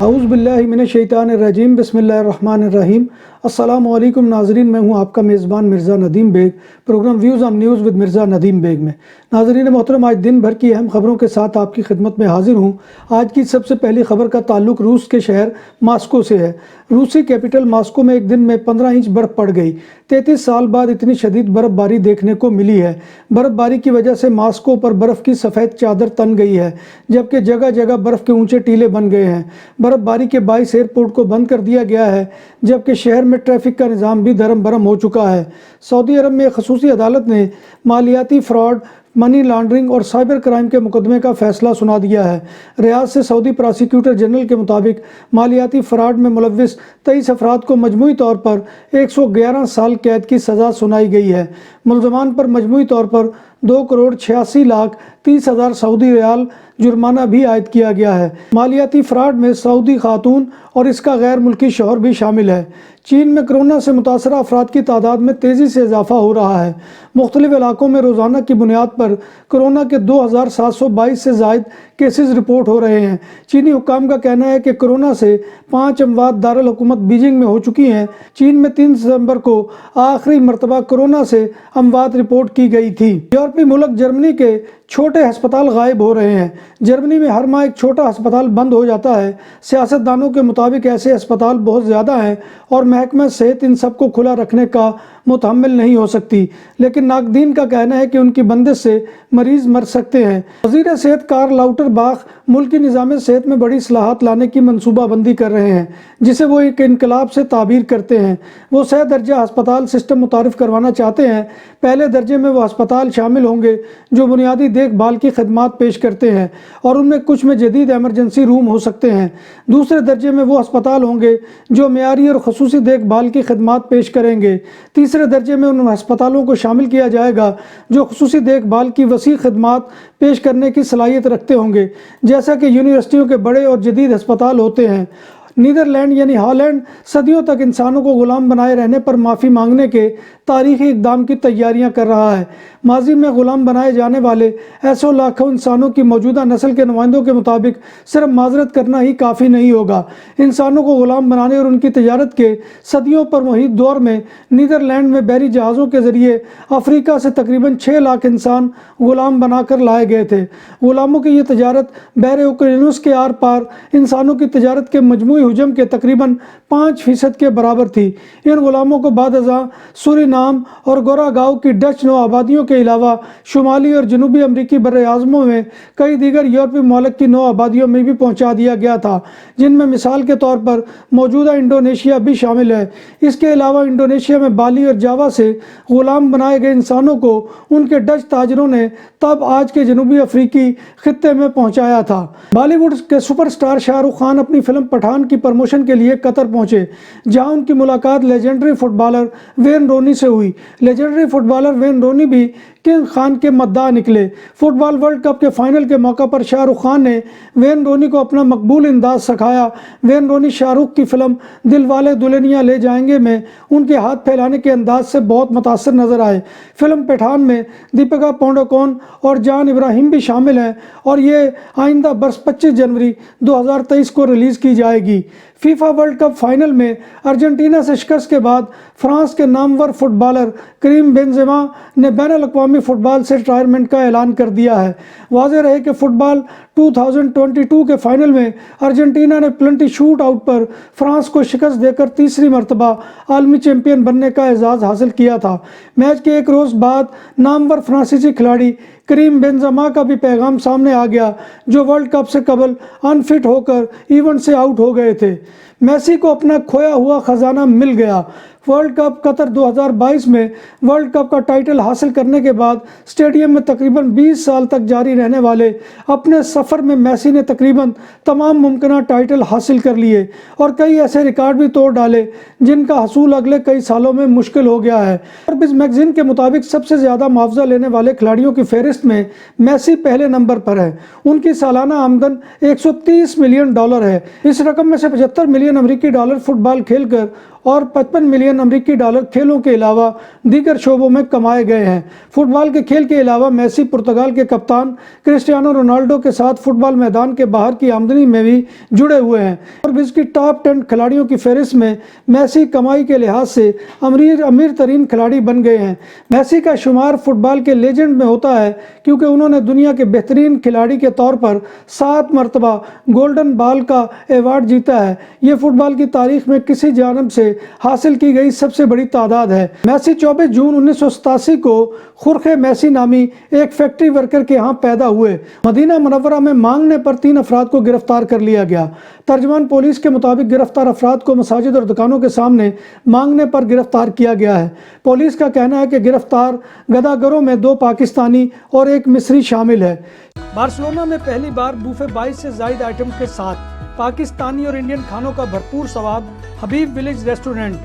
اعوذ باللہ من الشیطان الرجیم بسم اللہ الرحمن الرحیم۔ السلام علیکم ناظرین، میں ہوں آپ کا میزبان Mirza Nadeem Baig, program views on news with Mirza Nadeem Baig میں۔ ناظرین محترم، آج دن بھر کی اہم خبروں کے ساتھ آپ کی خدمت میں حاضر ہوں۔ آج کی سب سے پہلی خبر کا تعلق روس کے شہر ماسکو سے ہے۔ روسی کیپٹل ماسکو میں ایک دن میں 15 انچ برف پڑ گئی۔ 33 سال بعد اتنی شدید برف باری دیکھنے کو ملی ہے۔ برف باری کی وجہ سے ماسکو پر برف کی سفید چادر تن گئی ہے، جبکہ جگہ جگہ برف کے اونچے ٹیلے بن گئے ہیں۔ برف باری کے باعث ایئرپورٹ کو بند کر دیا گیا ہے، جبکہ شہر میں ٹریفک کا نظام بھی دھرم برہم ہو چکا ہے۔ سعودی عرب میں ایک خصوصی عدالت نے مالیاتی فراڈ، منی لانڈرنگ اور سائبر کرائم کے مقدمے کا فیصلہ سنا دیا ہے۔ ریاض سے سعودی پراسیکیوٹر جنرل کے مطابق مالیاتی فراڈ میں ملوث 23 افراد کو مجموعی طور پر 111 سال قید کی سزا سنائی گئی ہے۔ ملزمان پر مجموعی طور پر 2,86,30,000 سعودی ریال جرمانہ بھی عائد کیا گیا ہے۔ مالیاتی فراڈ میں سعودی خاتون اور اس کا غیر ملکی شوہر بھی شامل ہے۔ چین میں کرونا سے متاثرہ افراد کی تعداد میں تیزی سے اضافہ ہو رہا ہے۔ مختلف علاقوں میں روزانہ کی بنیاد پر کرونا کے 2,722 سے زائد کیسز رپورٹ ہو رہے ہیں۔ چینی حکام کا کہنا ہے کہ کرونا سے 5 اموات دارالحکومت بیجنگ میں ہو چکی ہیں۔ چین میں 3 دسمبر کو آخری مرتبہ کرونا سے اموات رپورٹ کی گئی تھی۔ یورپی ملک جرمنی کے چھوٹے ہسپتال غائب ہو رہے ہیں۔ جرمنی میں ہر ماہ ایک چھوٹا ہسپتال بند ہو جاتا ہے۔ سیاستدانوں کے مطابق ایسے ہسپتال بہت زیادہ ہیں اور محکمہ صحت ان سب کو کھلا رکھنے کا متحمل نہیں ہو سکتی، لیکن ناقدین کا کہنا ہے کہ ان کی بندش سے مریض مر سکتے ہیں۔ وزیر صحت کارل لائٹرباخ ملکی نظام صحت میں بڑی اصلاحات لانے کی منصوبہ بندی کر رہے ہیں، جسے وہ ایک انقلاب سے تعبیر کرتے ہیں۔ وہ 100 درجہ ہسپتال سسٹم متعارف کروانا چاہتے ہیں۔ پہلے درجے میں وہ ہسپتال شامل ہوں گے جو بنیادی دیکھ بھال کی خدمات پیش کرتے ہیں، اور ان میں کچھ میں جدید ایمرجنسی روم ہو سکتے ہیں۔ دوسرے درجے میں وہ ہسپتال ہوں گے جو معیاری اور خصوصی دیکھ بھال کی خدمات پیش کریں گے۔ تیسرے درجے میں ان ہسپتالوں کو شامل کیا جائے گا جو خصوصی دیکھ بھال کی وسیع خدمات پیش کرنے کی صلاحیت رکھتے ہوں گے، جیسا کہ یونیورسٹیوں کے بڑے اور جدید ہسپتال ہوتے ہیں۔ نیدرلینڈ یعنی ہالینڈ صدیوں تک انسانوں کو غلام بنائے رہنے پر معافی مانگنے کے تاریخی اقدام کی تیاریاں کر رہا ہے۔ ماضی میں غلام بنائے جانے والے ایسوں لاکھوں انسانوں کی موجودہ نسل کے نمائندوں کے مطابق صرف معذرت کرنا ہی کافی نہیں ہوگا۔ انسانوں کو غلام بنانے اور ان کی تجارت کے صدیوں پر محیط دور میں نیدرلینڈ میں بحری جہازوں کے ذریعے افریقہ سے تقریباً 6 لاکھ انسان غلام بنا کر لائے گئے تھے۔ غلاموں کی یہ تجارت بحر اوقیانوس کے آر پار انسانوں کی تجارت کے مجموعی حجم کے تقریباً 5% کے برابر تھی۔ ان غلاموں کو بعد ازاں سورینام اور گوراگاؤ کی ڈچ نو آبادیوں کے علاوہ شمالی اور جنوبی امریکی براعظموں میں کئی دیگر یورپی ممالک کی نو آبادیوں میں بھی پہنچا دیا گیا تھا، جن میں مثال کے طور پر موجودہ انڈونیشیا بھی شامل ہے۔ اس کے علاوہ انڈونیشیا میں بالی اور جاوا سے غلام بنائے گئے انسانوں کو ان کے ڈچ تاجروں نے تب آج کے جنوبی افریقی خطے میں پہنچایا تھا۔ بالی ووڈ کے سپر اسٹار شاہ رخ خان اپنی فلم پٹھان کی پروموشن کے لیے قطر پہنچے، جہاں ان کی ملاقات لیجنڈری فٹ بالر وین رونی سے ہوئی۔ لیجنڈری فٹ بالر وین رونی بھی کنگ خان کے مداح نکلے۔ فٹ بال ورلڈ کپ کے فائنل کے موقع پر شاہ رخ خان نے وین رونی کو اپنا مقبول انداز سکھایا۔ وین رونی شاہ رخ کی فلم دل والے دلہنیا لے جائیں گے میں ان کے ہاتھ پھیلانے کے انداز سے بہت متاثر نظر آئے۔ فلم پٹھان میں دیپکا پاڈوکون اور جان ابراہیم بھی شامل ہیں، اور یہ آئندہ برس 25 جنوری 2023 کو ریلیز کی جائے گی۔ فیفا ورلڈ کپ فائنل میں ارجنٹینا سے شکست کے بعد فرانس کے نامور فٹ بالر کریم بنزیما نے بین الاقوامی فٹ بال سے ریٹائرمنٹ کا اعلان کر دیا ہے۔ واضح رہے کہ فٹ بال 2022 کے فائنل میں ارجنٹینا نے پلنٹی شوٹ آؤٹ پر فرانس کو شکست دے کر تیسری مرتبہ عالمی چیمپئن بننے کا اعزاز حاصل کیا تھا۔ میچ کے ایک روز بعد نامور فرانسیسی کھلاڑی کریم بنزیما کا بھی پیغام سامنے آ گیا، جو ورلڈ کپ سے قبل انفٹ ہو کر ایونٹ سے آؤٹ ہو گئے تھے۔ میسی کو اپنا کھویا ہوا خزانہ مل گیا۔ ورلڈ کپ قطر 2022 میں ورلڈ کپ کا ٹائٹل حاصل کرنے کے بعد اسٹیڈیم میں تقریباً 20 سال تک جاری رہنے والے اپنے سفر میں میسی نے تقریباً تمام ممکنہ ٹائٹل حاصل کر لیے اور کئی ایسے ریکارڈ بھی توڑ ڈالے جن کا حصول اگلے کئی سالوں میں مشکل ہو گیا ہے۔ فوربس میگزین کے مطابق سب سے زیادہ معاوضہ لینے والے کھلاڑیوں کی فہرست میں میسی پہلے نمبر پر ہے۔ ان کی سالانہ آمدن $130 ملین ہے۔ اس رقم میں سے $75 ملین امریکی ڈالر فٹ بال کھیل کر اور 55 ملین امریکی ڈالر کھیلوں کے علاوہ دیگر شعبوں میں کمائے گئے ہیں۔ فٹ بال کے کھیل کے علاوہ میسی پرتگال کے کپتان کرسٹیانو رونالڈو کے ساتھ فٹ بال میدان کے باہر کی آمدنی میں بھی جڑے ہوئے ہیں اور اس کی ٹاپ 10 کھلاڑیوں کی فہرست میں میسی کمائی کے لحاظ سے امیر ترین کھلاڑی بن گئے ہیں۔ میسی کا شمار فٹ بال کے لیجنڈ میں ہوتا ہے کیونکہ انہوں نے دنیا کے بہترین کھلاڑی کے طور پر 7 مرتبہ گولڈن بال کا ایوارڈ جیتا ہے۔ یہ فٹ بال کی تاریخ میں کسی جانب سے حاصل کی گئی سب سے بڑی تعداد ہے۔ میسی 24 جون 1987 کو خورخے میسی نامی ایک فیکٹری ورکر کے ہاں پیدا ہوئے۔ مدینہ منورہ میں مانگنے پر 3 افراد کو گرفتار کر لیا گیا۔ ترجمان پولیس کے مطابق گرفتار افراد کو مساجد اور دکانوں کے سامنے مانگنے پر گرفتار کیا گیا ہے۔ پولیس کا کہنا ہے کہ گرفتار گداگروں میں 2 پاکستانی اور 1 مصری شامل ہے۔ بارسلونا میں پہلی بار بوفے 22 سے زائد آئٹم کے ساتھ پاکستانی اور انڈین کھانوں کا بھرپور سواد، حبیب ولیج ریسٹورنٹ۔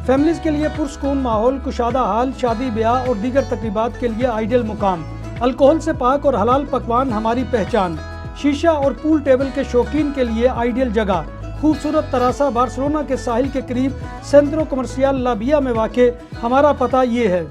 فیملیز کے لیے پرسکون ماحول، کشادہ حال، شادی بیاہ اور دیگر تقریبات کے لیے آئیڈیل مقام۔ الکوہل سے پاک اور حلال پکوان ہماری پہچان۔ شیشہ اور پول ٹیبل کے شوقین کے لیے آئیڈیل جگہ۔ خوبصورت تراسا بارسلونا کے ساحل کے قریب سینٹرو کمرشیال لا ویا میں واقع۔ ہمارا پتہ یہ ہے۔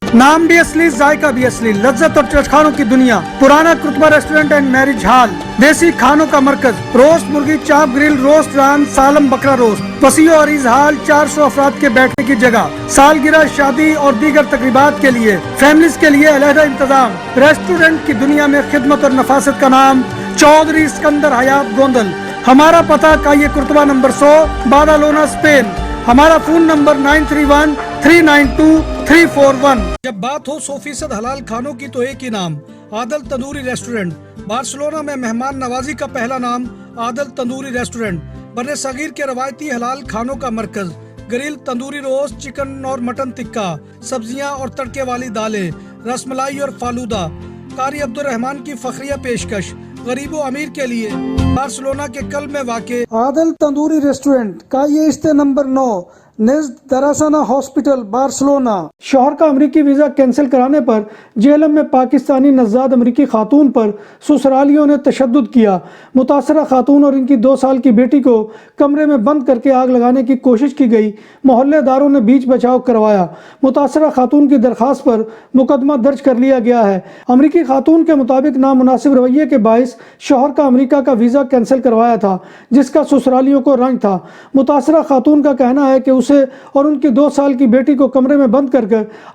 نام بھی اصلی، ذائقہ بھی اصلی، لذت اور چٹخانوں کی دنیا۔ پرانا کرتبہ ریسٹورنٹ اینڈ میرج ہال، دیسی کھانوں کا مرکز، روسٹ مرغی، چاپ گرل، روسٹ ران، سالم بکرا روسٹ، وسیع و عریض ہال، 400 افراد کے بیٹھنے کی جگہ، سالگرہ، شادی اور دیگر تقریبات کے لیے، فیملیز کے لیے علیحدہ انتظام۔ ریسٹورنٹ کی دنیا میں خدمت اور نفاست کا نام چودھری اسکندر حیات گوندل۔ ہمارا پتہ کائیے کرتبہ نمبر 100، بادالونا، اسپین۔ ہمارا فون نمبر 9313923341۔ جب بات ہو 100% حلال کھانوں کی تو ایک ہی نام، عادل تندوری ریسٹورنٹ۔ بارسلونا میں مہمان نوازی کا پہلا نام عادل تندوری ریسٹورنٹ، بر صغیر کے روایتی حلال کھانوں کا مرکز۔ گرل، تندوری روسٹ، چکن اور مٹن ٹکا، سبزیاں اور تڑکے والی دالیں، رس ملائی اور فالودہ۔ قاری عبدالرحمان کی فخریہ پیشکش، غریب و امیر کے لیے۔ بارسلونا کے قلب میں واقع عادل تندوری ریسٹورنٹ، کائیے اسٹے نمبر 9، نزد دراسانہ ہاسپٹل، بارسلونا۔ شوہر کا امریکی ویزا کینسل کرانے پر جہلم میں پاکستانی نژاد امریکی خاتون پر سسرالیوں نے تشدد کیا۔ متاثرہ خاتون اور ان کی 2 سال کی بیٹی کو کمرے میں بند کر کے آگ لگانے کی کوشش کی گئی۔ محلے داروں نے بیچ بچاؤ کروایا۔ متاثرہ خاتون کی درخواست پر مقدمہ درج کر لیا گیا ہے۔ امریکی خاتون کے مطابق نامناسب رویے کے باعث شوہر کا امریکہ کا ویزا کینسل کروایا تھا، جس کا سسرالیوں کو رنج تھا۔ متاثرہ خاتون کا کہنا ہے کہ اسے اور ان کی 2 سال کی بیٹی کو کمرے میں بند کر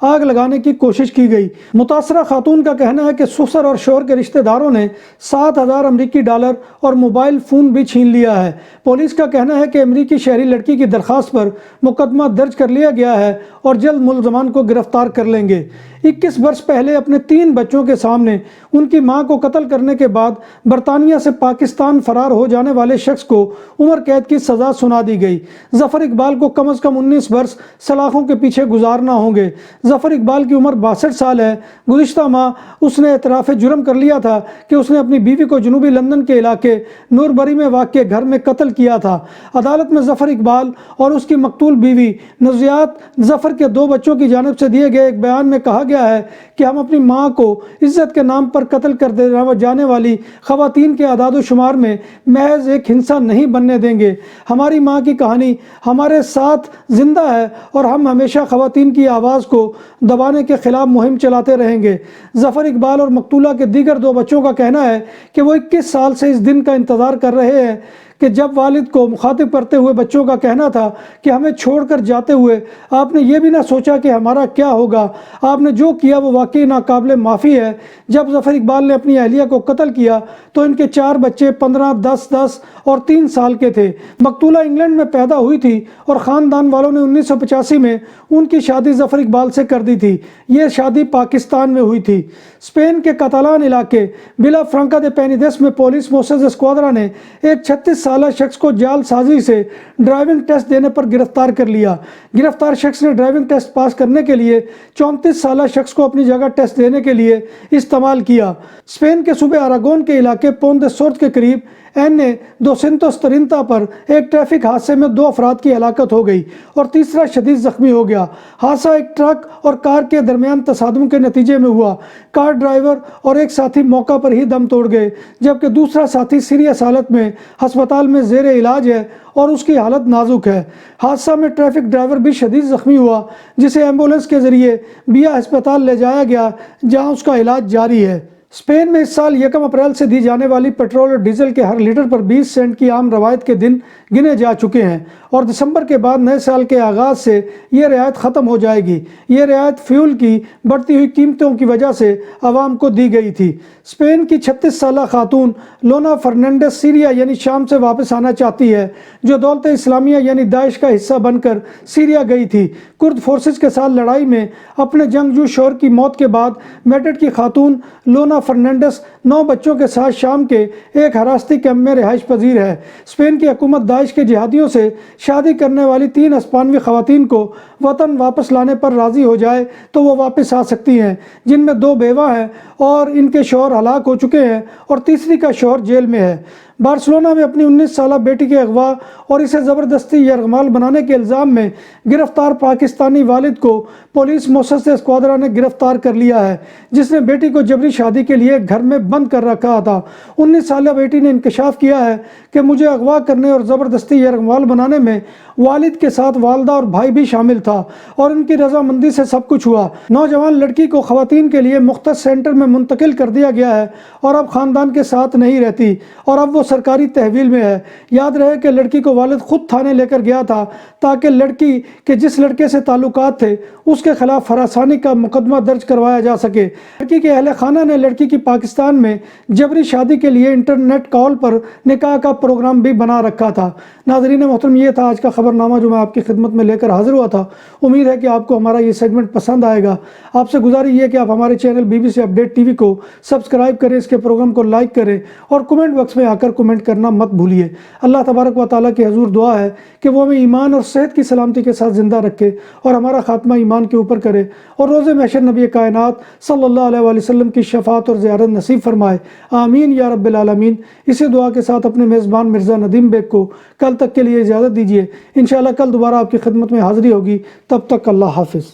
آگ لگانے کی کوشش کی گئی۔ متاثرہ خاتون کا کہنا ہے کہ سسر اور شوہر کے رشتہ داروں نے 7,000 امریکی ڈالر اور موبائل فون بھی چھین لیا ہے۔ پولیس کا کہنا ہے کہ امریکی شہری لڑکی کی درخواست پر مقدمہ درج کر لیا گیا ہے اور جلد ملزمان کو گرفتار کر لیں گے۔ 21 برس پہلے اپنے 3 بچوں کے سامنے ان کی ماں کو قتل کرنے کے بعد برطانیہ سے پاکستان فرار ہو جانے والے شخص کو عمر قید کی سزا سنا دی گئی۔ ظفر اقبال کو کم از کم 19 برس سلاخوں کے پیچھے گزارنا ہوں گے۔ ظفر اقبال کی عمر 62 سال ہے۔ گزشتہ ماہ اس نے اعتراف جرم کر لیا تھا کہ اس نے اپنی بیوی کو جنوبی لندن کے علاقے نوربری میں واقع گھر میں قتل کیا تھا۔ عدالت میں ظفر اقبال اور اس کی مقتول بیوی نوزیات ظفر کے 2 بچوں کی جانب سے دیے گئے ایک بیان میں کہا گیا ہے کہ ہم اپنی ماں کو عزت کے نام پر قتل کر جانے والی خواتین کے اعداد و شمار میں محض ایک ہنسا نہیں بننے دیں گے۔ ہماری ماں کی کہانی ہمارے ساتھ زندہ ہے اور ہم ہمیشہ خواتین کی آواز کو دبانے کے خلاف مہم چلاتے رہیں گے۔ ظفر اقبال اور مقتولہ کے دیگر 2 بچوں کا کہنا ہے کہ وہ 21 سال سے اس دن کا انتظار کر رہے ہیں کہ جب والد کو مخاطب کرتے ہوئے بچوں کا کہنا تھا کہ ہمیں چھوڑ کر جاتے ہوئے آپ نے یہ بھی نہ سوچا کہ ہمارا کیا ہوگا، آپ نے جو کیا وہ واقعی ناقابل معافی ہے۔ جب ظفر اقبال نے اپنی اہلیہ کو قتل کیا تو ان کے 4 بچے 15، 10 اور 3 سال کے تھے۔ مقتولہ انگلینڈ میں پیدا ہوئی تھی اور خاندان والوں نے 1985 میں ان کی شادی ظفر اقبال سے کر دی تھی۔ یہ شادی پاکستان میں ہوئی تھی۔ اسپین کے کاتالان علاقے ولا فرانکا دے پینیدس میں پولیس موسز اسکواڈرا نے ایک 36 سالہ شخص کو جعل سازی سے ڈرائیونگ ٹیسٹ دینے پر گرفتار کر لیا۔ گرفتار شخص نے ڈرائیونگ ٹیسٹ پاس کرنے کے لیے 34 سالہ شخص کو اپنی جگہ ٹیسٹ دینے کے لیے استعمال کیا۔ اسپین کے صوبے اراگون کے علاقے پون دے سورت کے قریب N230 پر ایک ٹریفک حادثے میں 2 افراد کی ہلاکت ہو گئی اور تیسرا شدید زخمی ہو گیا۔ حادثہ ایک ٹرک اور کار کے درمیان تصادم کے نتیجے میں ہوا۔ کار ڈرائیور اور ایک ساتھی موقع پر ہی دم توڑ گئے، جبکہ دوسرا ساتھی سیریس حالت میں ہسپتال میں زیر علاج ہے اور اس کی حالت نازک ہے۔ حادثہ میں ٹریفک ڈرائیور بھی شدید زخمی ہوا، جسے ایمبولنس کے ذریعے بیا ہسپتال لے جایا گیا، جہاں اس کا علاج جاری ہے۔ اسپین میں اس سال 1 اپریل سے دی جانے والی پیٹرول اور ڈیزل کے ہر لیٹر پر 20 سینٹ کی عام روایت کے دن گنے جا چکے ہیں، اور دسمبر کے بعد نئے سال کے آغاز سے یہ رعایت ختم ہو جائے گی۔ یہ رعایت فیول کی بڑھتی ہوئی قیمتوں کی وجہ سے عوام کو دی گئی تھی۔ اسپین کی 36 سالہ خاتون لونا فرنانڈیز سیریا یعنی شام سے واپس آنا چاہتی ہے، جو دولت اسلامیہ یعنی داعش کا حصہ بن کر سیریا گئی تھی۔ کرد فورسز کے ساتھ لڑائی میں اپنے جنگجو شوہر کی موت کے بعد میڈرڈ کی خاتون لونا فرنانڈیز 9 بچوں کے ساتھ شام کے ایک حراستی کیمپ میں رہائش پذیر ہے۔ اسپین کی حکومت داعش کے جہادیوں سے شادی کرنے والی 3 ہسپانوی خواتین کو وطن واپس لانے پر راضی ہو جائے تو وہ واپس آ سکتی ہیں، جن میں 2 بیوہ ہیں اور ان کے شوہر ہلاک ہو چکے ہیں اور تیسری کا شوہر جیل میں ہے۔ بارسلونا میں اپنی 19 سالہ بیٹی کے اغوا اور اسے زبردستی یرغمال بنانے کے الزام میں گرفتار پاکستانی والد کو پولیس موسسہ اسکوادرا نے گرفتار کر لیا ہے، جس نے بیٹی کو جبری شادی کے لیے گھر میں بند کر رکھا تھا۔ 19 سالہ بیٹی نے انکشاف کیا ہے کہ مجھے اغوا کرنے اور زبردستی یرغمال بنانے میں والد کے ساتھ والدہ اور بھائی بھی شامل تھا اور ان کی رضامندی سے سب کچھ ہوا۔ نوجوان لڑکی کو خواتین کے لیے مختص سینٹر میں منتقل کر دیا گیا ہے اور اب خاندان کے ساتھ نہیں رہتی اور اب وہ سرکاری تحویل میں ہے۔ یاد رہے کہ لڑکی کو والد خود تھانے لے کر گیا تھا تاکہ لڑکی کے جس لڑکے سے تعلقات تھے اس کے خلاف ہراسانی کا مقدمہ درج کروایا جا سکے۔ لڑکی کے اہل خانہ نے لڑکی کی پاکستان میں جبری شادی کے لیے انٹرنیٹ کال پر نکاح کا پروگرام بھی بنا رکھا تھا۔ ناظرین محترم، یہ تھا آج کا خبرنامہ جو میں آپ کی خدمت میں لے کر حاضر ہوا تھا۔ امید ہے کہ آپ کو ہمارا یہ سیگمنٹ پسند آئے گا۔ آپ سے گزارش یہ ہے کہ آپ ہمارے چینل BBC اپڈیٹ TV کو سبسکرائب کریں، اس کے پروگرام کو لائک کریں اور کمنٹ باکس میں آ کر کمنٹ کرنا مت بھولیے۔ اللہ تبارک و تعالیٰ کے حضور دعا ہے کہ وہ ہمیں ایمان اور صحت کی سلامتی کے ساتھ زندہ رکھے اور ہمارا خاتمہ ایمان کے اوپر کرے اور روز محشر نبی کائنات صلی اللہ علیہ وآلہ وسلم کی شفاعت اور زیارت نصیب فرمائے۔ آمین یا رب العالمین۔ اسی دعا کے ساتھ اپنے میزبان مرزا ندیم بیگ کو کل تک کے لیے اجازت دیجیے۔ انشاءاللہ کل دوبارہ آپ کی خدمت میں حاضری ہوگی۔ تب تک اللہ حافظ۔